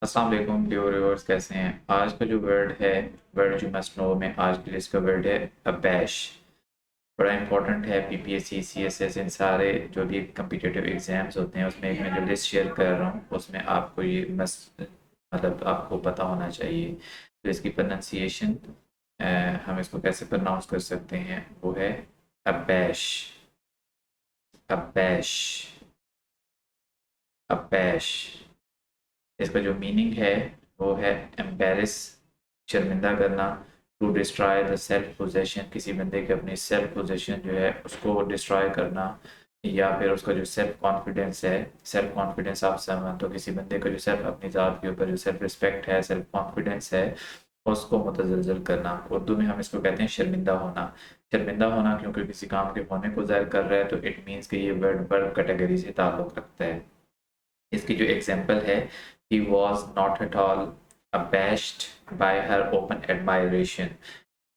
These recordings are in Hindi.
अस्सलाम वालेकुम डियर व्यूअर्स, कैसे हैं। आज का जो वर्ड है, वर्ड जो मस्ट नो में आज के लिए इसका वर्ड है अबैश। बड़ा इंपॉर्टेंट है पीपीएससी सीएसएस इन सारे जो भी कम्पिटिटिव एग्जाम्स होते हैं उसमें एक मैं जो लिस्ट शेयर कर रहा हूँ उसमें आपको ये मस्ट मतलब आपको पता होना चाहिए। तो इसकी प्रोनाउंसिएशन हम इसको कैसे प्रोनाउंस कर सकते हैं वो है अबैश। अबैश। अबैश। इसका जो मीनिंग है वो है एम्बेरस, शर्मिंदा करना। To destroy the self possession, किसी बंदे के अपनी सेल्फ पोजेशन जो है उसको डिस्ट्रॉय करना, या फिर उसका जो सेल्फ कॉन्फिडेंस है। सेल्फ कॉन्फिडेंस आप समझ तो किसी बंदे का जो सेल्फ अपनी ज़ात के ऊपर जो सेल्फ रिस्पेक्ट है, सेल्फ कॉन्फिडेंस है, उसको मुतज़लज़ल करना। उर्दू में हम इसको कहते हैं शर्मिंदा होना। शर्मिंदा होना क्योंकि किसी काम के होने को ज़ाहिर कर रहा है तो इट मीन्स कि ये वर्ड वर्ब कैटेगरी से ताल्लुक़ रखता है। इसकी जो एग्जाम्पल है, he was not at all abashed by her open admiration,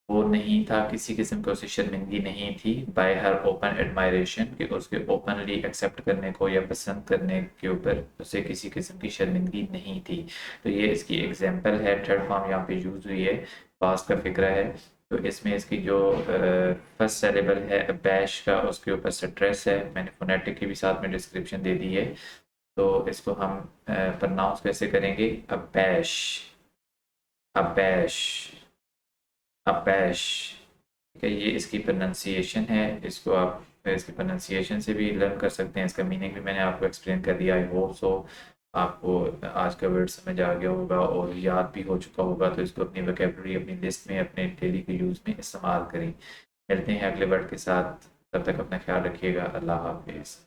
वो नहीं था किसी किस्म की, उसे शर्मिंदगी नहीं थी बाय हर ओपन एडमायरेशन, कि उसके ओपनली एक्सेप्ट करने को या पसंद करने के ऊपर उसे किसी किस्म की शर्मिंदगी नहीं थी। तो ये इसकी एग्जांपल है। थर्ड फॉर्म यहाँ पे यूज़ हुई है, पास्ट का फिक्रा है। तो इसमें इसकी जो फर्स्ट सेलेबल है बैश का, उसके ऊपर स्ट्रेस है। मैंने फोनेटिक की भी साथ में डिस्क्रिप्शन दे दी है। तो इसको हम प्रोनाउंस कैसे करेंगे, अबैश। अबैश। अबैश। ठीक है, ये इसकी प्रोनाउंसिएशन है। इसको आप इसकी प्रोनाउंसिएशन से भी लर्न कर सकते हैं। इसका मीनिंग भी मैंने आपको एक्सप्लेन कर दिया। आई होप सो आपको आज का वर्ड समझ आ गया होगा और याद भी हो चुका होगा। तो इसको अपनी वोकेबलरी, अपनी लिस्ट में, अपने डेली के यूज़ में इस्तेमाल करें। मिलते हैं अगले वर्ड के साथ, तब तक अपना ख्याल रखिएगा। अल्लाह हाफिज़।